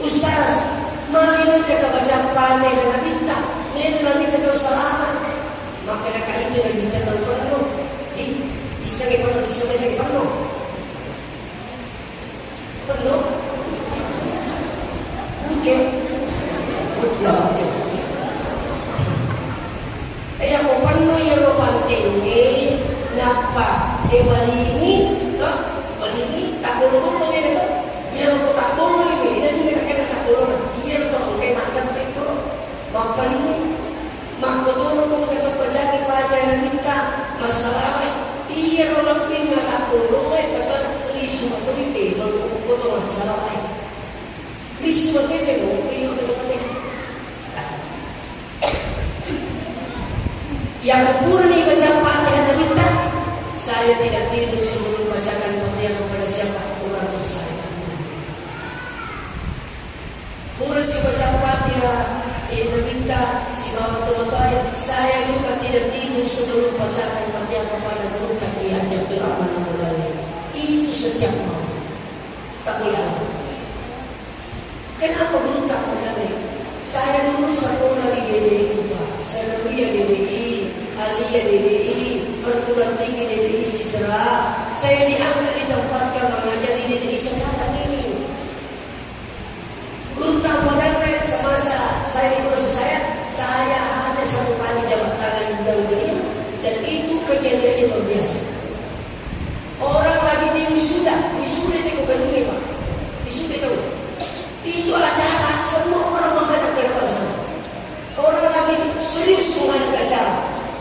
Ustaz, mari kita baca Fatihah Nabi minta, ini Nabi minta kesalahan. Maka mereka itu Nabi minta tahu perlu. Bisa kita perlu. Perlu? Oke. Belajar. Aku penuh ya lo pantingnya. Napa? Balini tak? Balini tak bulu-bulu ya itu. Ya lo tak bulu ini. Dan juga kena tak bulu. Iya lo tahu kayak mantap itu. Maka ini. Maka turun kau kata pejaki pelajaran minta masalah. Iya lo lebih tak bulu. Kata semua tu ini baru potong masalah lain. Di semua tu ini udah seperti yang murni baca Fatihah Nabi minta. Saya tidak tidur sebelum bacakan Fatihah kepada siapa orang tua saya. Pura si baca Fatihah Nabi minta si mama tua saya juga tidak tidur sebelum bacakan Fatihah kepada guru Taki Haji Abdurrahman Al-Mudali. Itu setiap malam. Tak boleh apa. Kenapa guru tak boleh? Saya dulu sekolah di GDI Pak. Saya kuliah GDI, aliyah GDI, perguruan tinggi GDI Sidra. Saya diangkat ditempatkan mengajar di GDI sekarang ini. Guru tak boleh semasa saya proses saya ada satu kali jabat tangan dan beliau dan itu kejadian luar biasa. Orang lagi di wisuda itu kebetulan Pak. Wisuda itu acara semua orang menghadap ke depan sana. Orang lagi serius menghadap acara.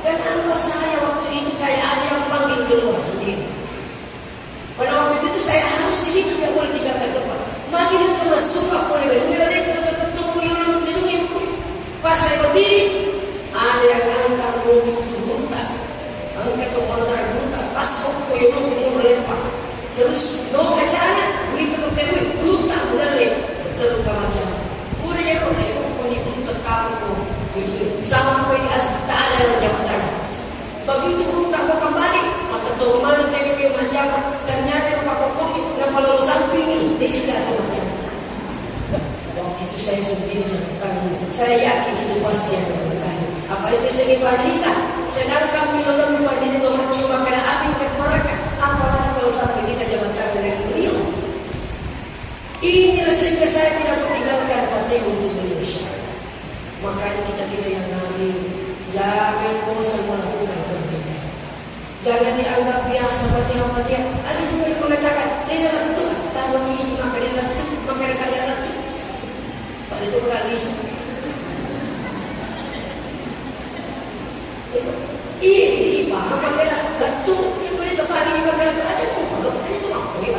Kenapa saya waktu itu kayak ada yang panggil keluar sendiri. Pada waktu itu saya harus di situ tidak boleh tinggalkan depan. Makin itu masuk boleh berdua dan ketemu yang didungin pun. Pas saya berdiri ada yang angkat mobil itu guntak. Angkat antara guntak pas kok yang melempar. Terus no acara beri teman-teman guntak udah betul kemacam. Udah ya kok itu punya guntak kamu gitu. Sampai di asal tak ada yang jabatan. Begitu guntak mau kembali mata tahu mana TPP macam ternyata Pak Kokomi nampak lalu samping dia sudah tahu macam. Waktu itu saya sendiri saya yakin itu pasti yang berkah. Apa itu segi pandita? Sedangkan milologi pandita itu cuma kena amin ke mereka. Apalagi kalau sampai kita jabatan dengan beliau. Inilah sehingga saya tidak meninggalkan Fatihah untuk beliau. Makanya kita yang hadir jangan bosan melakukan kebaikan. Jangan dianggap biasa Fatihah. Ada juga yang mengatakan dia lentuk tahun ini maka dia lentuk maka dia kaya lentuk. Pada itu bakal bisa. Ini paham adalah lentuk yang boleh tepat ini maka dia ada pun ada itu apa ya?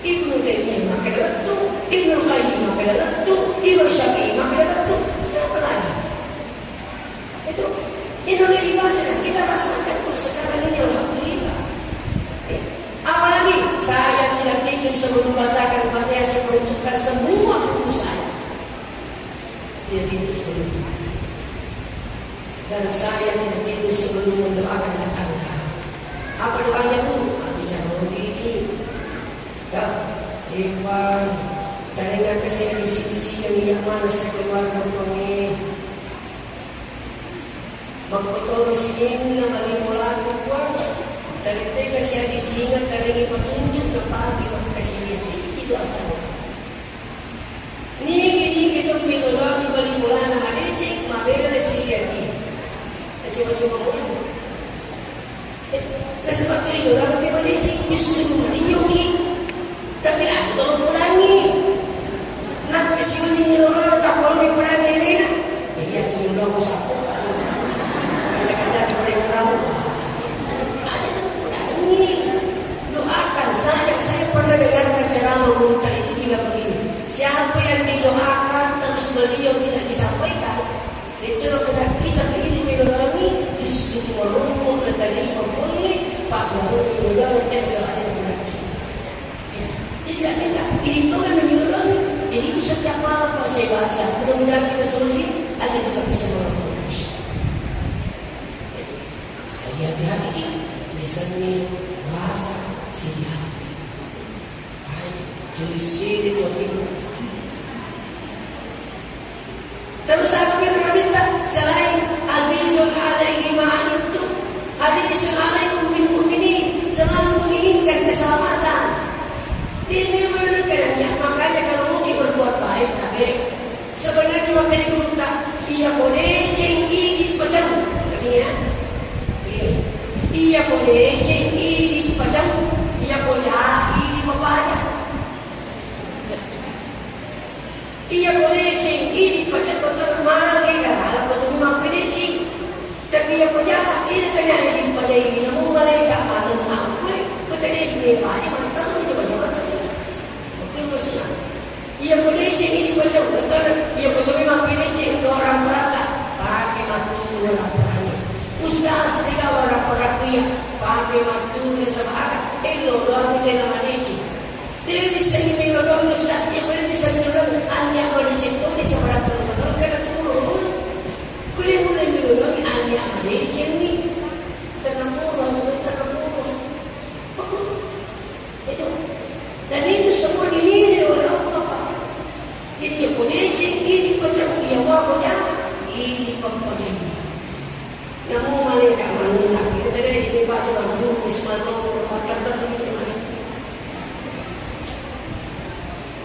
Ibnu Taimiyah maka dia lentuk, Ibnu Qayyim maka dia lentuk. Imam Syafi'i maka betul. Siapa lagi? Itu Indonesia saja kita rasakan sekarang ini alhamdulillah. Apalagi saya tidak tidur sebelum membacakan Fatihah, saya menunjukkan semua guru saya. Tidak tidur sebelum. Dan saya tidak tidur sebelum mendoakan tetangga. Apa doanya Bu? Bicara begini. Ya, Ikhwan, jangan kasih isi yang mana sekeluarga kami. Magpotoro sinin na malimulago po. Taritay kasi alisingan, taringi patunjuk na pagi magkasiyan. Dito asawa. Nigi itong pinulagi malimula na malicik, mabere siya di. Cuma-cuma mo. Nasa bakterino lang at malicik, gusto mo maniyogi. Tapi ako tulong pulangi. Nagkasiyon din nilo lang at ako may pulangi rin. Iya, tulong ako sa ako. Doakan saya pernah dengarkan ceramah Muta itu bilang begini, siapa yang didoakan terus beliau tidak disampaikan, itu benar kita ini mengalami justru merungut dan tadi mempunyai Pak Gubernur mengalami tidak salahnya benar. Dia tidak minta, ini itu yang mengalami. Jadi itu setiap malam pas saya baca, mudah-mudahan kita solusi, Anda juga bisa melakukan. Hati-hati kita lisannya bahasa sini hati. Baik, jurisdiksi itu timur. Terus aku minta selain azizun alaihi ma'anittu, hadisun alaikum bil mu'minin, selalu menginginkan keselamatan. Ini menunjukkan makanya kalau mungkin berbuat baik tapi sebenarnya makanya kita ia boleh cengki pecah, ingat. Ia boleh cek ini pajang, ia boleh ini membaca. Ia boleh cek ini pajang betul mana kita, alam betul mana cek. Tapi ia boleh ini ternyata ini pajang ini, namun mereka mana ngaku, kita ini baca mantan, itu baca mantan. Mungkin bersama. Ia boleh cek ini pajang betul, ia betul memang cek ke orang berata, pakai matu orang berani. Ustaz tiga orang perakuya pakai matu sebahaga elo doang kita nama dici. Dia bisa ini doang ustaz dia boleh bisa doang anya boleh cinta di sebelah teman karena turun. Kuliah mulai doang anya boleh cinta. Tanam murah. Itu. Dan itu semua diri oleh Allah. Jadi aku dici ini macam dia mau jangan ini pembagi. Namun malaikat menolak. Kita tadi di baca baru Bismillah watak tadi di mana?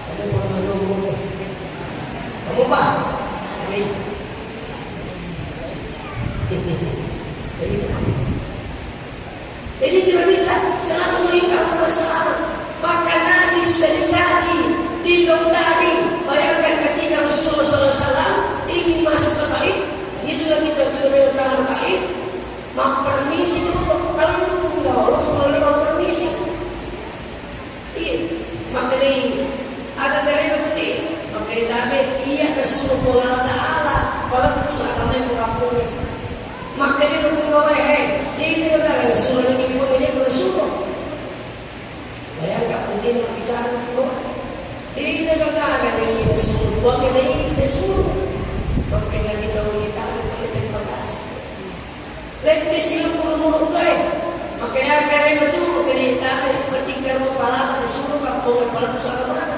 Kamu mana? Kamu apa? Jadi kami. Jadi kita minta selalu mengingat orang selamat. Bahkan Nabi sudah dicaci, didoktari. Bayangkan ketika Rasulullah SAW ingin masuk ke Taif. Itulah kita tujuan utama Taif. Mak permisi dulu, kalau pun orang boleh mak permisi. Iya, maka ni agak dari betul ni. Maka ni tapi ia Rasulullah Allah Taala kalau tu agama yang mengapung. Maka ni rukun kau dia itu kata Rasulullah ni pun dia Rasulullah. Bayangkan mungkin nak bicara dua. Dia itu kata ini Rasulullah, ini Rasulullah. Maka lagi tahu kita boleh terima kasih. Lepas siapa muruk kau? Maka dia akan betul. Maka dia tahu pentingkan kepala disuruh kapal kepala suara mana.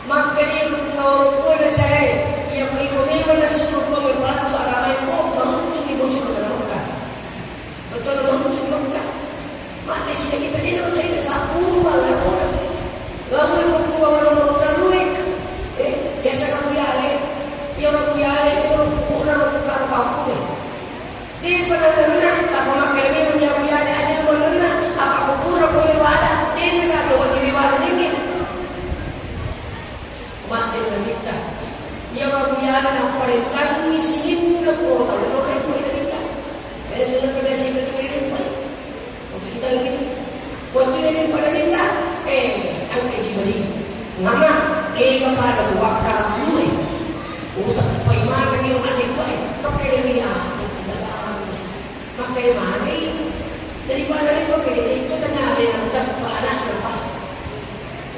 Maka dia kalau pun saya ia mengikuti mana suruh kepala suara mana pun beruntung ibu cuma terangkat. Betul beruntung terangkat. Mati sih kita ni nak cari sapur malah orang. Lalu ibu orang orang terluik. Biasa kamu ya le. Yang kuyale itu kurang bukan kampung. Dia benar-benar tak memakai minum yang kuyale aja benar-benar apa kubur apa ibadah dia enggak tahu di ibadah ini. Mati kita. Yang kuyale nak perintah ni sini nak buat kalau orang itu kita. Ada juga biasa kita kirim pun. Waktu kita lagi waktu ini pada kita angkat jibari. Nama ke kepada waktu dulu. makanya mana daripada itu begini itu tenang ada yang ucap anak apa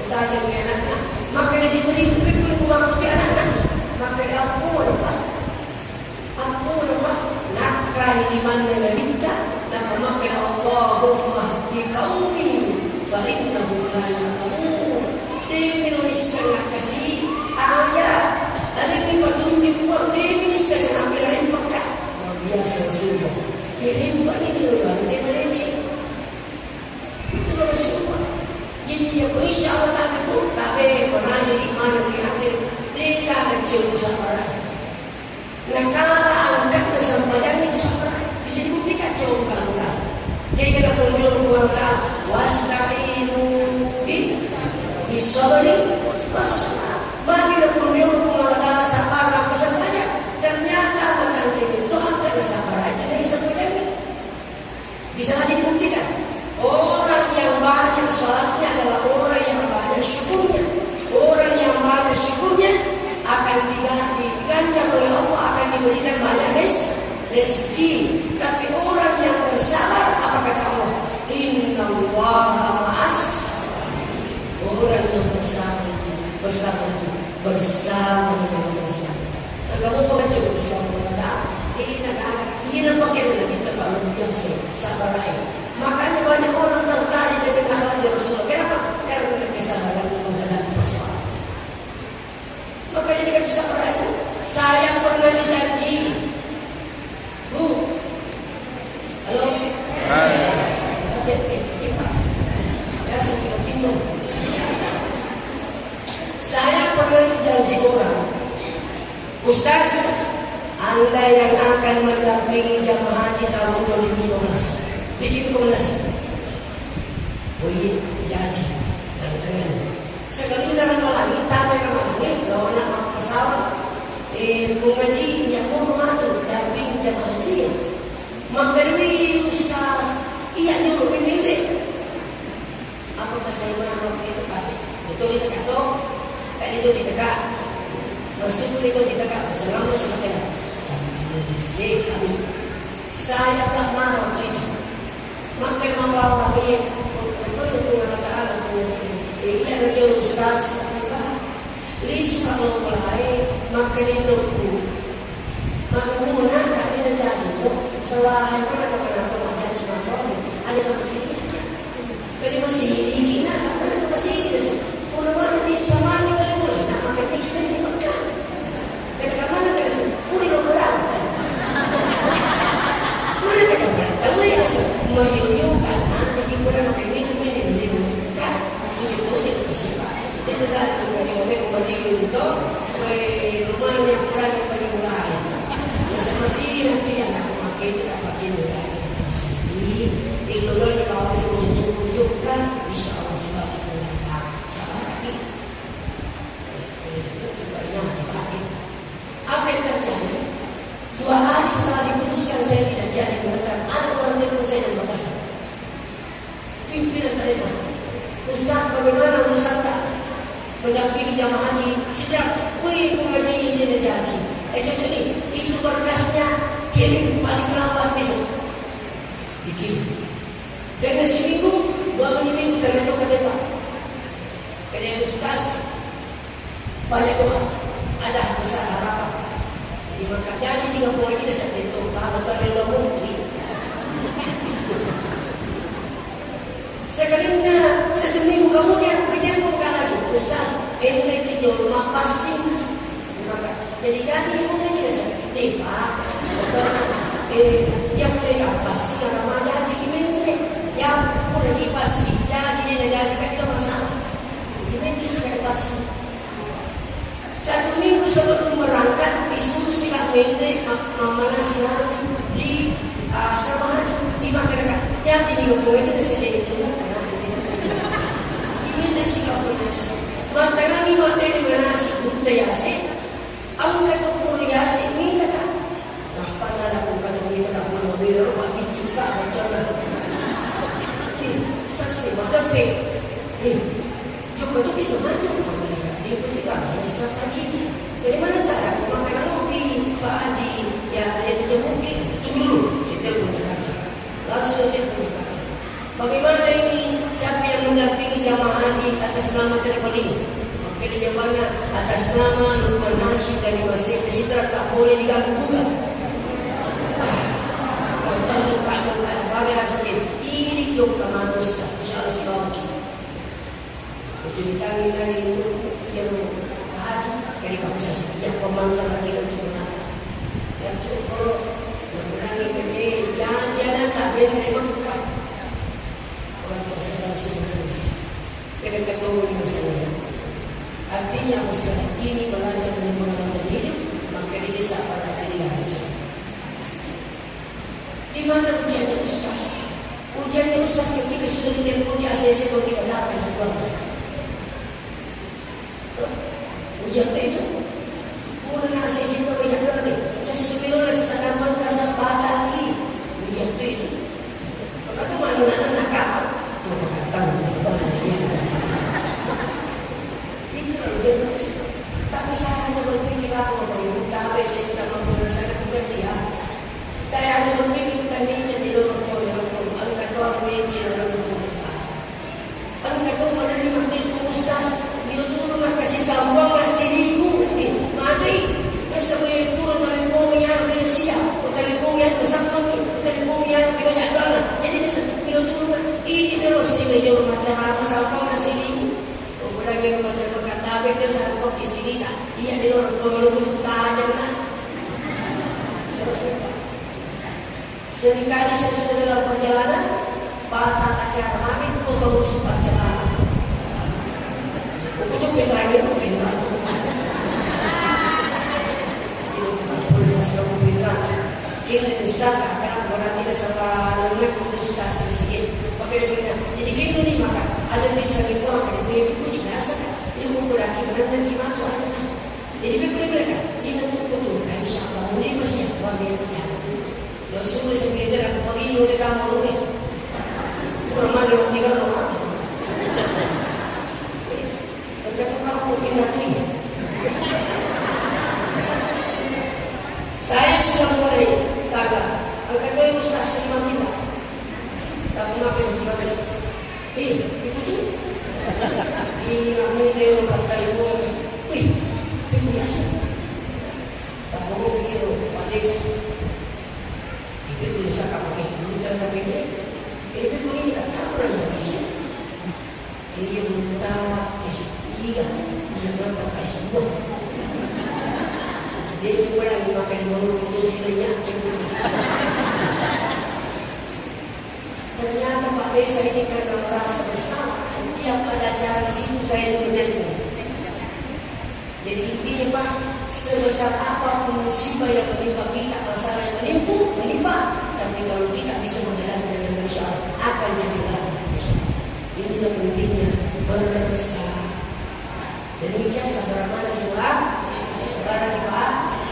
udah ada yang anak makanya diberi pikir kumakuti anak makanya apa nakah di mana kita nak makanya Allahumma di kaumi fa innahum la ya'lamun demi sangat kasih ayat ada yang petunjuk kuat demi sangat ambil pekat biasa semua irimpan ini luar di Malaysia itu luar semua jadi ya insya Allah tapi pernah jadi mana di akhir dia kecil sabar nah kalau angkat kesampaian itu sabar bisa dibuktikan jauh kalau jadi kita perlu menguatkan wasta'inu bisabri wassalah bagi kita perlu menguatkan sabar apa saja ternyata makan ini Tuhan kan sabar aja dari sebenarnya bisa lagi dibuktikan orang yang banyak salatnya adalah orang yang banyak syukurnya orang yang banyak syukurnya akan diganjar oleh Allah akan diberikan banyak rezeki tapi orang yang bersabar apa kata Allah innallaha ma'as orang yang bersabar itu bersama dengan Allah SWT kamu bekerja bersama Allah ini nampaknya dengan kita luar biasa sabar itu makanya banyak orang tertarik dengan akhlak Rasulullah kenapa? Karena kesabaran menghadapi persoalan makanya dengan sabar itu saya pernah dijanji Bu halo saya pernah dijanji orang Ustaz Anda yang akan mendampingi jamaah haji tahun 2015 bikin komunikasi oh iya janji terang-terangan sekali dalam malam tanah ramai lawan nama pesawat pengaji yang mau mengatur damping jamaah haji maka demi Ustaz iya dulu memilih apakah saya menang waktu itu tadi itu ditekan toh kan itu ditekan masuk itu ditekan selama semakin kami saya tak marah ini maka membawa kami Allah Ta'ala iya rajul Ustaz li suka mulai maka lindungi maka mengenai ini janji selain pada mengenai ada cuma boleh ada tempat sini jadi masih ini nak ada tempat sini kalau mana di sama ni kalau boleh nak makan kita ni makan kadang mana kadang puri lo berantai mana kadang berantai ya menghuyukan jadi pada makan itu ini makan cuci tujuh bersih itu satu macam-macam kembali itu rumahnya pulang kembali mulai masih nanti anak memakai itu tak pakai berada di sini ilmu di bawah itu untuk tunjukkan insya Allah sebagai pengajar sabar lagi coba ingat dipakai apa yang terjadi 2 hari setelah diputuskan saya tidak jadi mengantar ada orang telepon saya dan Makassar pimpinan telepon Ustaz bagaimana urusan tak mendampingi jamaah haji sejak pengaji ini janji jadi itu berkasnya kirim paling lambat besok dikirim dan seminggu 2 minggu terlalu ke depan karena Ustaz banyak doa ada besar harapan jadi maka jadi 30 lagi dah saya tentu bahawa terlalu mungkin sekalinya 1 minggu kemudian ditelepon lagi Ustaz ini itu jauh rumah pasing maka jadi ibu ini nih Pak betul yang boleh kapas sih nama janji gimana yang boleh kipas janji dia janji kan tidak masalah gimana sekali pasti 1 minggu sebelum berangkat disuruh sikap mende memanasi haji di asrama haji di masyarakat jadi di hubungan itu disini itu gimana sikap menasi mantangan ni mana di menasi bukti yasi angkat pun yasi minta kan apa nak lakukan ini tak pun mobil rumah juga betul kan stasi berdepan juga tu kita maju mereka dia pun tidak merasa haji dari mana tak ada makanan mobil Pak Haji ya tidak mungkin tunggu dulu kita pun dekat Bagaimana ini? Siapa yang mendampingi jamaah haji atas nama travel ini? Maka jawabannya atas nama Lukman Hashim dari Masjid Sidrat, tak boleh diganggu gugat. Terluka ada bagai rasanya ini jauh kamatus insyaallah si bawaki. Ceritanya tadi itu yang haji dari bagus saja yang pemantau lagi dan cuma yang cukup berani gede jangan tak benar Mekah orang tersedar sebenarnya kena ketemu di masalahnya. Artinya sekarang ini belajar dari pengalaman hidup maka dia sabar aja dihancur. Di mana ujiannya ustaz? Ujiannya ustaz ketika sudah ditelepon di ACC kalau tidak datang juga. Ujian itu pulang ACC itu banyak banget. Saya sebelum setengah mengkasas batal ini ujian itu. Maka tu mana nak kapan? Tuh perkataan mana dia? Itu ujian itu. Tapi saya hanya berpikir apa ibu tahu saya tidak mampu saya bukan dia. Saya hanya berpikir tadinya di dalam angkat orang mencari dalam pemerintah. Angkat tu menerima tipu ustaz. Bila turun nak kasih sambung masih ribu. Madai. Masa boleh turun telefon yang boleh siap. Telefon yang bersama ni. Telefon yang kita nak dana. Jadi bila turun nak. Ini dia mesti menjauh macam apa sambung masih ribu. Lagi macam berkata benda sambung di sini tak. Ia di dalam pengeluh untuk tajam nak. Seringkali saya sudah dalam perjalanan batal acara maghrib pun pengurus acara. Itu yang terakhir pindah tu. Jadi bukan perlu jelas kalau pindah. Kini ustaz akan berarti sama lalu putus ustaz sikit. Pakai dia pindah. Jadi kini ni maka ada di sana itu akan dia pun jelas kan. Dia pun berarti benar-benar gimana tu ada. Jadi mereka ini nanti betul kan insyaallah ini masih apa dia punya tu. Langsung saya belajar aku pagi ni udah tahu ni. Kurang lewat 3 orang. Dan kata kamu pindah tu. Saya sudah mulai tagak. Kata yang ustaz Sulaiman pindah. Tak pernah bisa Sulaiman. Ibu tu. Ini kami dia bertelefon. Ibu biasa. Tak mau kira pandai saya. Itu bisa pakai buta tapi ini. Ini pun ini tak tahu lah yang bisa. Ia buta S3, ia pakai S2. Dia pun lagi makan di mulut putus banyak. Ternyata Pak Desa ini karena merasa bersalah setiap ada acara di situ saya bertemu. Jadi intinya Pak, sebesar apapun musibah yang menimpa kita, masalah yang menimpa, tapi kalau kita bisa menghadapi dengan berusaha, akan jadi rahmat Yesus. Inilah pentingnya bersama. Demikian saudara mana juga, saudara kita,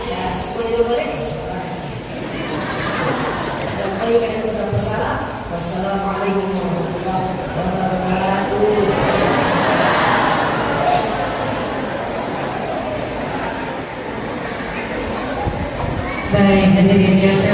ya semua di luar lagi, saudara kita. Dan paling kalian tetap bersalah. Wassalamualaikum warahmatullahi wabarakatuh. Baik, hadirin biasa.